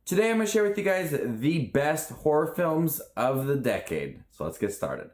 Today I'm going to share with you guys the best horror films of the decade. So let's get started.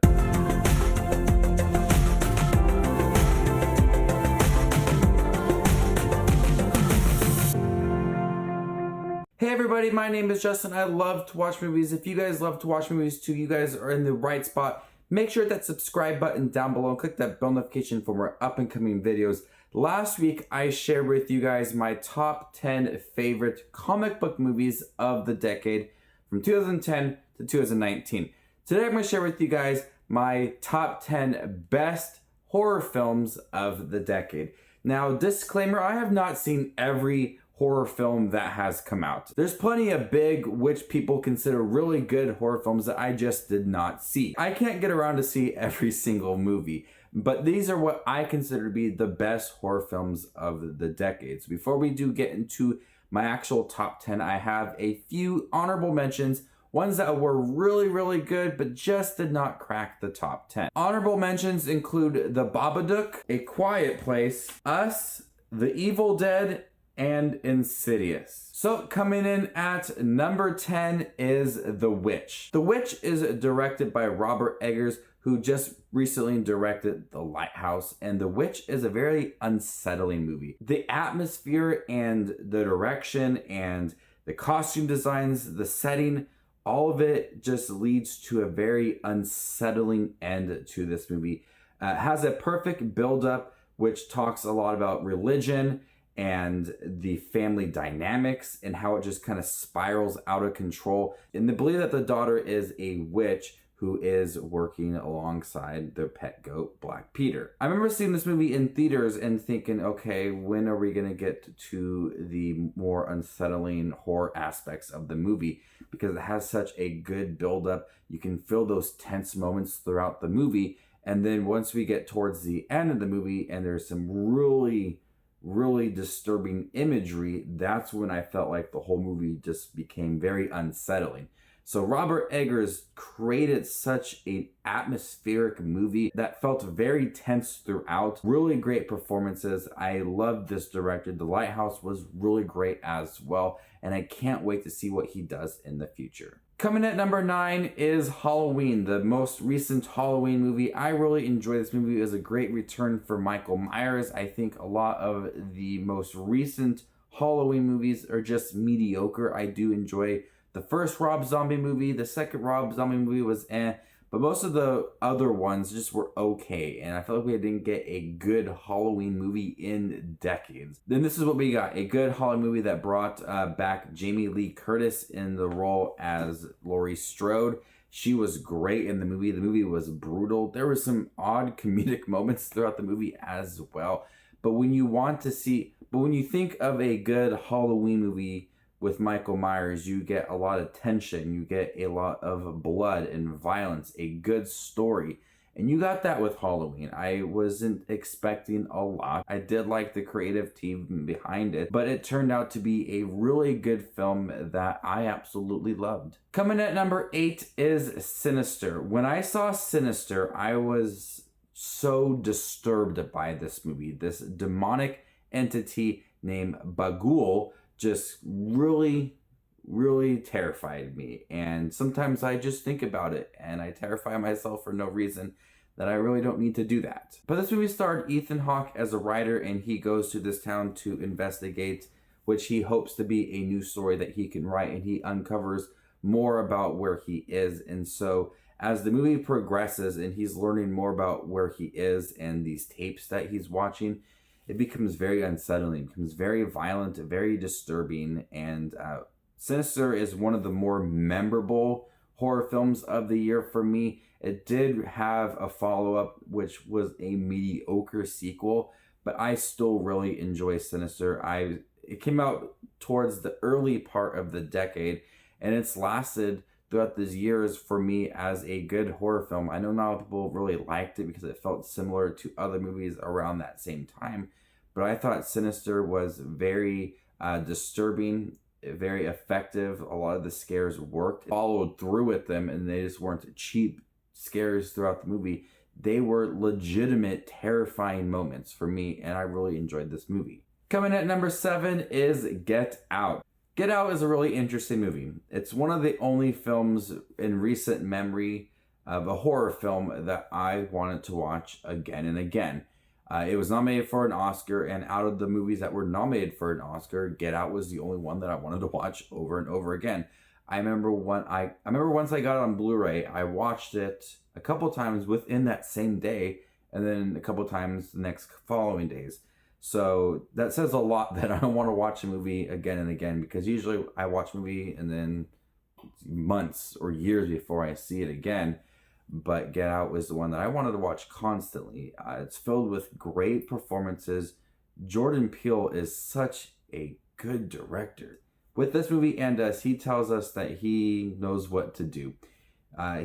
Hey everybody, my name is Justin. I love to watch movies. If you guys love to watch movies too, you guys are in the right spot. Make sure that subscribe button down below and click that bell notification for more up and coming videos. Last week, I shared with you guys my top 10 favorite comic book movies of the decade from 2010 to 2019. Today, I'm going to share with you guys my top 10 best horror films of the decade. Now, disclaimer, I have not seen every horror film that has come out. There's plenty of big, which people consider really good horror films that I just did not see. I can't get around to see every single movie, but these are what I consider to be the best horror films of the decade. So before we do get into my actual top 10, I have a few honorable mentions, ones that were really good, but just did not crack the top 10. Honorable mentions include The Babadook, A Quiet Place, Us, The Evil Dead, and Insidious. So coming in at number 10 is The Witch. The Witch is directed by Robert Eggers, who just recently directed The Lighthouse, and The Witch is a very unsettling movie. The atmosphere and the direction and the costume designs, the setting, all of it just leads to a very unsettling end to this movie. It has a perfect build-up, which talks a lot about religion and the family dynamics and how it just kind of spirals out of control. And the belief that the daughter is a witch who is working alongside their pet goat, Black Peter. I remember seeing this movie in theaters and thinking, okay, when are we gonna get to the more unsettling horror aspects of the movie? Because it has such a good buildup. You can feel those tense moments throughout the movie. And then once we get towards the end of the movie and there's some really disturbing imagery, that's when I felt like the whole movie just became very unsettling. So Robert Eggers created such an atmospheric movie that felt very tense throughout. Really great performances. I loved this director. The Lighthouse was really great as well, and I can't wait to see what he does in the future. Coming at number 9 is Halloween, the most recent Halloween movie. I really enjoy this movie. It was a great return for Michael Myers. I think a lot of the most recent Halloween movies are just mediocre. I do enjoy the first Rob Zombie movie. The second Rob Zombie movie was but most of the other ones just were okay. And I feel like we didn't get a good Halloween movie in decades. Then this is what we got. A good Halloween movie that brought back Jamie Lee Curtis in the role as Laurie Strode. She was great in the movie. The movie was brutal. There were some odd comedic moments throughout the movie as well. But when you think of a good Halloween movie with Michael Myers, you get a lot of tension, you get a lot of blood and violence, a good story. And you got that with Halloween. I wasn't expecting a lot. I did like the creative team behind it, but it turned out to be a really good film that I absolutely loved. Coming at number 8 is Sinister. When I saw Sinister, I was so disturbed by this movie. This demonic entity named Bagul just really terrified me. And sometimes I just think about it and I terrify myself for no reason that I really don't need to do that. But this movie starred Ethan Hawke as a writer, and he goes to this town to investigate, which he hopes to be a new story that he can write, and he uncovers more about where he is. And so as the movie progresses and he's learning more about where he is and these tapes that he's watching, it becomes very unsettling, becomes very violent, very disturbing, and Sinister is one of the more memorable horror films of the year for me. It did have a follow-up, which was a mediocre sequel, but I still really enjoy Sinister. It came out towards the early part of the decade, and it's lasted throughout these years for me as a good horror film. I know not a lot of people really liked it because it felt similar to other movies around that same time, but I thought Sinister was very disturbing, very effective. A lot of the scares worked, followed through with them, and they just weren't cheap scares throughout the movie. They were legitimate, terrifying moments for me, and I really enjoyed this movie. Coming at number 7 is Get Out. Get Out is a really interesting movie. It's one of the only films in recent memory of a horror film that I wanted to watch again and again. It was nominated for an Oscar, and out of the movies that were nominated for an Oscar, Get Out was the only one that I wanted to watch over and over again. I remember once I got it on Blu-ray, I watched it a couple times within that same day, and then a couple times the next following days. So that says a lot that I want to watch a movie again and again, because usually I watch a movie and then months or years before I see it again. But Get Out was the one that I wanted to watch constantly. It's filled with great performances. Jordan Peele is such a good director. With this movie and us, he tells us that he knows what to do.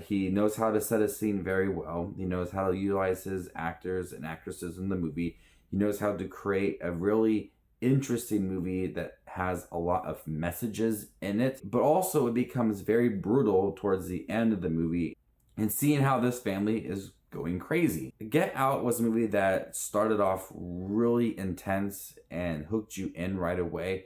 He knows how to set a scene very well. He knows how to utilize his actors and actresses in the movie. He knows how to create a really interesting movie that has a lot of messages in it, but also it becomes very brutal towards the end of the movie and seeing how this family is going crazy. Get Out was a movie that started off really intense and hooked you in right away.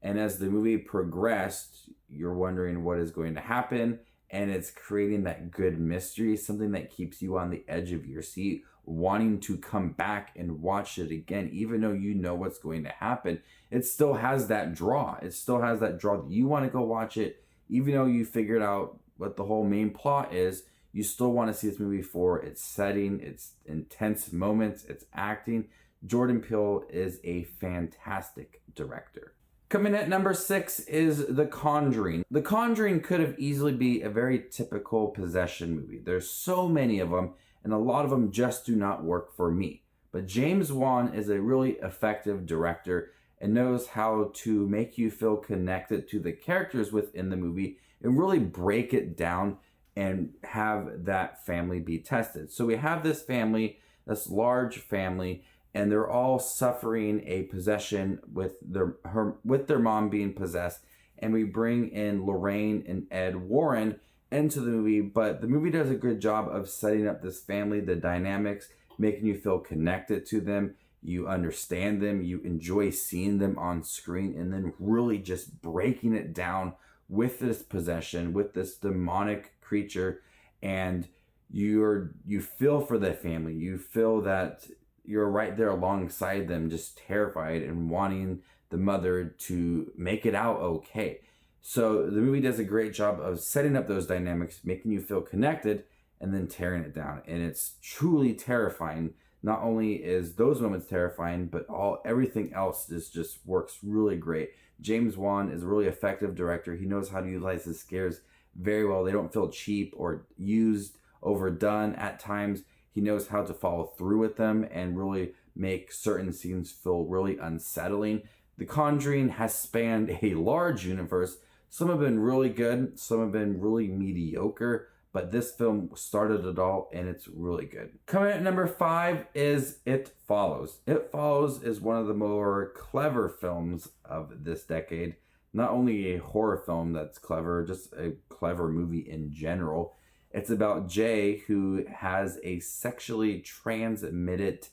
And as the movie progressed, you're wondering what is going to happen. And it's creating that good mystery, something that keeps you on the edge of your seat, wanting to come back and watch it again, even though you know what's going to happen. It still has that draw. It still has that draw that you want to go watch it, even though you figured out what the whole main plot is. You still want to see this movie for its setting, its intense moments, its acting. Jordan Peele is a fantastic director. Coming at number 6 is The Conjuring. The Conjuring could have easily been a very typical possession movie. There's so many of them, and a lot of them just do not work for me. But James Wan is a really effective director and knows how to make you feel connected to the characters within the movie and really break it down and have that family be tested. So we have this family, this large family, and they're all suffering a possession with their mom being possessed. And we bring in Lorraine and Ed Warren into the movie, but the movie does a good job of setting up this family, the dynamics, making you feel connected to them. You understand them, you enjoy seeing them on screen, and then really just breaking it down with this possession, with this demonic creature, and you feel for the family. You feel that you're right there alongside them, just terrified and wanting the mother to make it out okay. So the movie does a great job of setting up those dynamics, making you feel connected, and then tearing it down. And it's truly terrifying. Not only is those moments terrifying, but everything else just works really great. James Wan is a really effective director. He knows how to utilize his scares very well. They don't feel cheap or used, overdone at times. He knows how to follow through with them and really make certain scenes feel really unsettling. The Conjuring has spanned a large universe. Some have been really good, some have been really mediocre, but this film started it all, and it's really good. Coming at number 5 is It Follows. It Follows is one of the more clever films of this decade. Not only a horror film that's clever, just a clever movie in general. It's about Jay, who has a sexually transmitted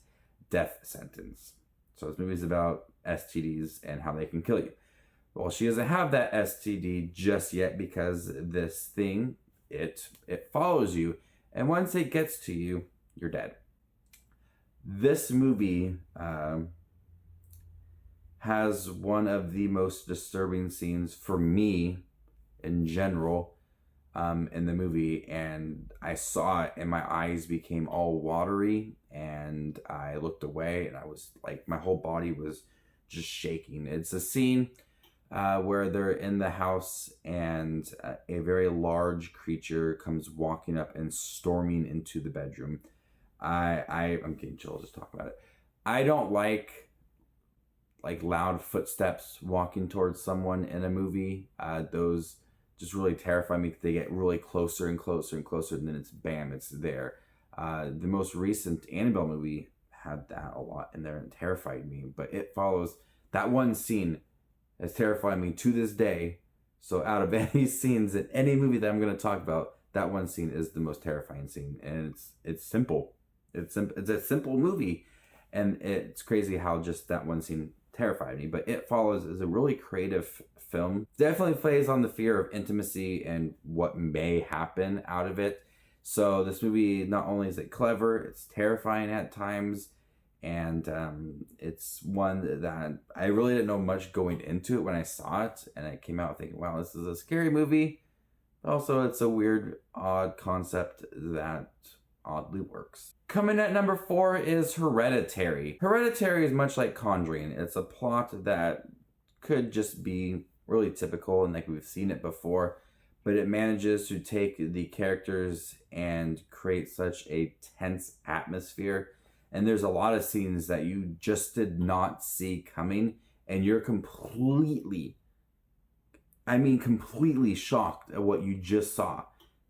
death sentence. So this movie is about STDs and how they can kill you. Well, she doesn't have that STD just yet because this thing, it follows you. And once it gets to you, you're dead. This movie has one of the most disturbing scenes for me in general in the movie, and I saw it and my eyes became all watery and I looked away and I was like, my whole body was just shaking. It's a scene where they're in the house and a very large creature comes walking up and storming into the bedroom. I'm getting chills just talking about it. I don't like loud footsteps walking towards someone in a movie. Those just really terrify me. They get really closer and closer and closer, and then it's bam, it's there. The most recent Annabelle movie had that a lot in there and terrified me. But It Follows, that one scene has terrified me to this day. So out of any scenes in any movie that I'm going to talk about, that one scene is the most terrifying scene. And it's simple. It's a simple movie. And it's crazy how just that one scene terrified me. But It Follows is a really creative film. Definitely plays on the fear of intimacy and what may happen out of it. So this movie, not only is it clever, it's terrifying at times. And it's one that I really didn't know much going into it when I saw it. And I came out thinking, wow, this is a scary movie. Also, it's a weird, odd concept that oddly works. Coming at number 4 is Hereditary. Hereditary is much like Conjuring. It's a plot that could just be really typical and like we've seen it before, but it manages to take the characters and create such a tense atmosphere. And there's a lot of scenes that you just did not see coming, and you're completely shocked at what you just saw.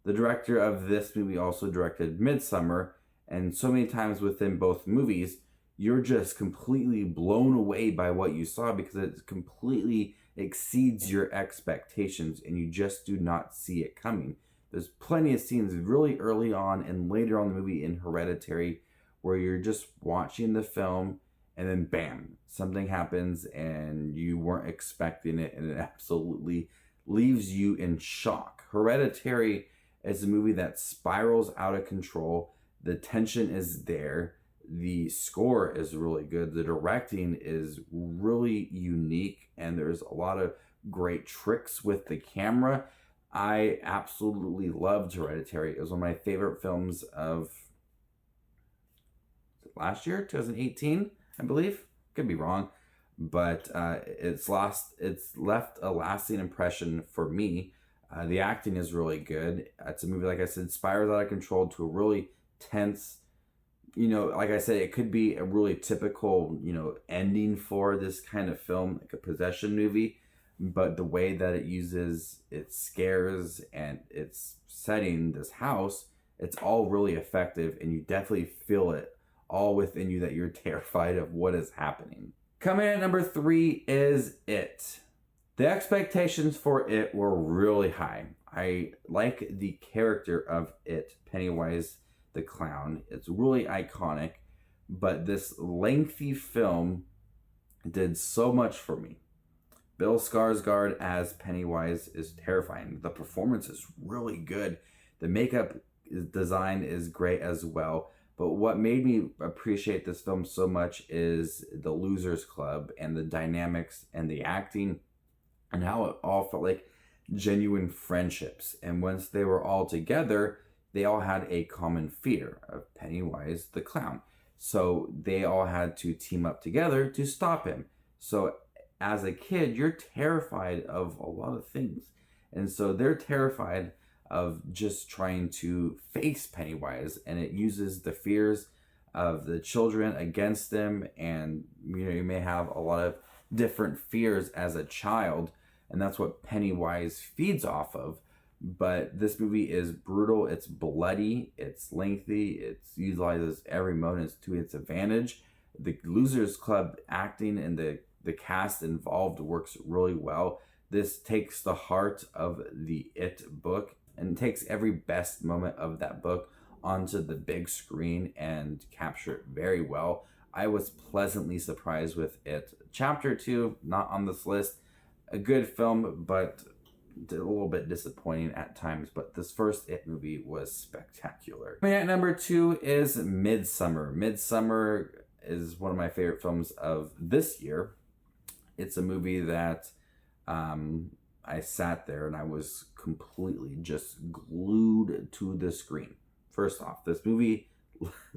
The director of this movie also directed Midsommar, and so many times within both movies, you're just completely blown away by what you saw because it completely exceeds your expectations and you just do not see it coming. There's plenty of scenes really early on and later on in the movie in Hereditary where you're just watching the film and then bam, something happens and you weren't expecting it and it absolutely leaves you in shock. Hereditary is a movie that spirals out of control. The tension is there. The score is really good. The directing is really unique and there's a lot of great tricks with the camera. I absolutely loved Hereditary. It was one of my favorite films of last year, 2018, I believe. Could be wrong, but it's left a lasting impression for me. The acting is really good. It's a movie, like I said, spirals out of control to a really tense, like I said, it could be a really typical, ending for this kind of film, like a possession movie, but the way that it uses its scares and its setting, this house, it's all really effective and you definitely feel it all within you that you're terrified of what is happening. Coming in at number 3 is It. The expectations for It were really high. I like the character of It, Pennywise the clown. It's really iconic, but this lengthy film did so much for me. Bill Skarsgård as Pennywise is terrifying. The performance is really good. The makeup design is great as well. But what made me appreciate this film so much is the Losers Club and the dynamics and the acting and how it all felt like genuine friendships. And once they were all together, they all had a common fear of Pennywise the clown. So they all had to team up together to stop him. So as a kid, you're terrified of a lot of things. And so they're terrified of just trying to face Pennywise. And it uses the fears of the children against them. And you may have a lot of different fears as a child. And that's what Pennywise feeds off of. But this movie is brutal, it's bloody, it's lengthy, it utilizes every moment to its advantage. The Losers Club acting and the cast involved works really well. This takes the heart of the It book and takes every best moment of that book onto the big screen and capture it very well. I was pleasantly surprised with It. Chapter 2, not on this list. A good film, but a little bit disappointing at times, but this first It movie was spectacular. At number 2 is Midsommar. Midsommar is one of my favorite films of this year. It's a movie that I sat there and I was completely just glued to the screen. First off, this movie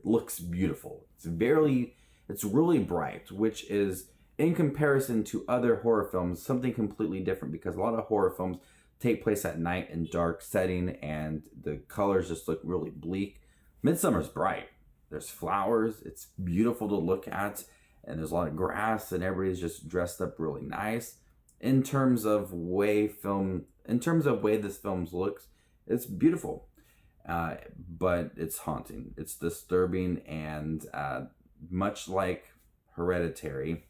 looks beautiful. It's really bright, which is, in comparison to other horror films, something completely different, because a lot of horror films take place at night in dark setting and the colors just look really bleak. Midsommar's bright. There's flowers. It's beautiful to look at, and there's a lot of grass, and everybody's just dressed up really nice. In terms of way this film looks, it's beautiful, but it's haunting. It's disturbing, and much like Hereditary,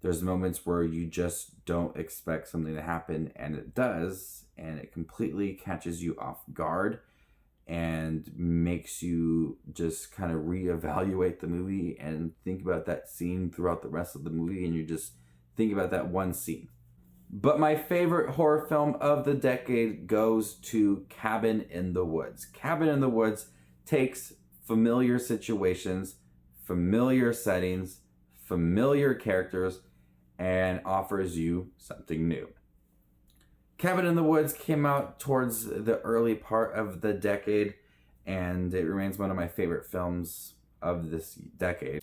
there's moments where you just don't expect something to happen, and it does, and it completely catches you off guard and makes you just kind of reevaluate the movie and think about that scene throughout the rest of the movie, and you're just thinking about that one scene. But my favorite horror film of the decade goes to Cabin in the Woods. Cabin in the Woods takes familiar situations, familiar settings, familiar characters, and offers you something new. Cabin in the Woods came out towards the early part of the decade, and it remains one of my favorite films of this decade.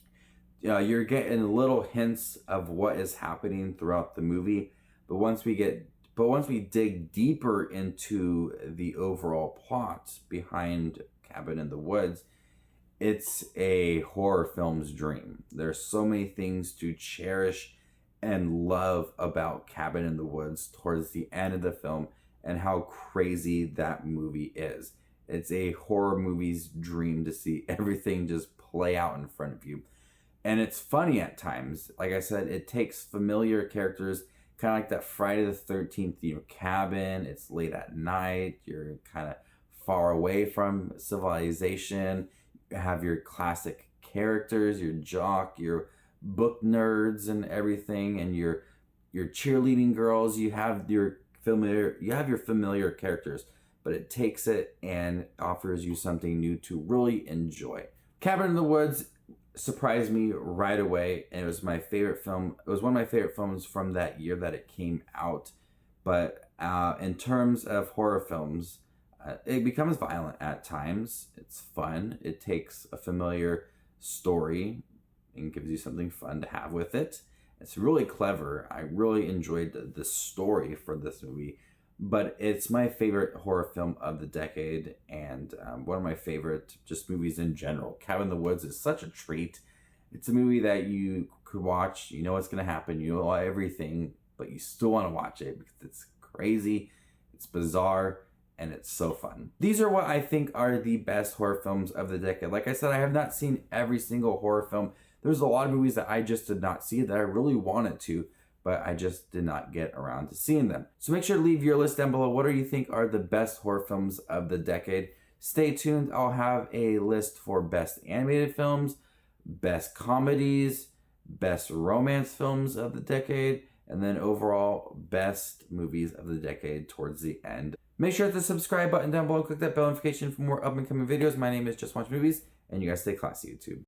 You're getting little hints of what is happening throughout the movie, but once we dig deeper into the overall plot behind Cabin in the Woods, it's a horror film's dream. There's so many things to cherish and love about Cabin in the Woods towards the end of the film, and how crazy that movie is. It's a horror movie's dream to see everything just play out in front of you. And it's funny at times. Like I said, it takes familiar characters, kind of like that Friday the 13th, cabin. It's late at night. You're kind of far away from civilization. You have your classic characters, your jock, your book nerds and everything, and your cheerleading girls. You have your familiar characters, but it takes it and offers you something new to really enjoy. Cabin in the Woods surprised me right away, and it was my favorite film. It was one of my favorite films from that year that it came out. But in terms of horror films, it becomes violent at times. It's fun. It takes a familiar story and gives you something fun to have with it. It's really clever. I really enjoyed the story for this movie, but it's my favorite horror film of the decade, and one of my favorite just movies in general. Cabin in the Woods is such a treat. It's a movie that you could watch, you know what's going to happen, you know everything, but you still want to watch it because it's crazy, it's bizarre, and it's so fun. These are what I think are the best horror films of the decade. Like I said, I have not seen every single horror film. There's a lot of movies that I just did not see that I really wanted to, but I just did not get around to seeing them. So make sure to leave your list down below. What do you think are the best horror films of the decade? Stay tuned. I'll have a list for best animated films, best comedies, best romance films of the decade, and then overall best movies of the decade towards the end. Make sure to hit the subscribe button down below. Click that bell notification for more up and coming videos. My name is JustinWatchesMovies, and you guys stay classy, YouTube.